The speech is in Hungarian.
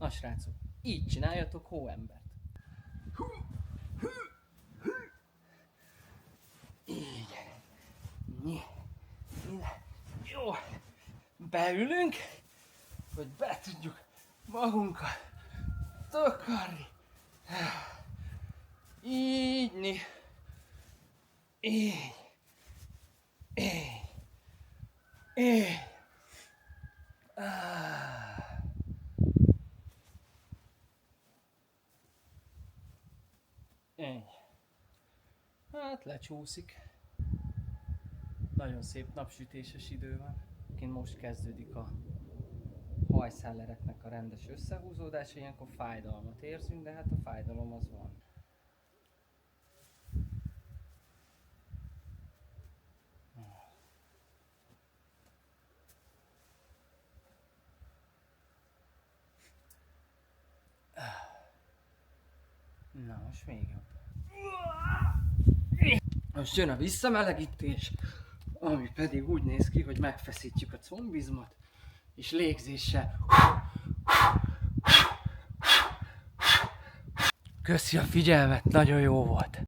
Na srácok, így csináljatok hóembert. Így. Jó. Beülünk, hogy be tudjuk magunkat takarni. Így. Így. Ennyi. Hát lecsúszik. Nagyon szép napsütéses idő van. Kint most kezdődik a hajszállereknek a rendes összehúzódása, ilyenkor fájdalmat érzünk, de hát a fájdalom az van. Na, most még jobb. Most jön a visszamelegítés, ami pedig úgy néz ki, hogy megfeszítjük a combizmot, és légzéssel. Köszi a figyelmet, nagyon jó volt!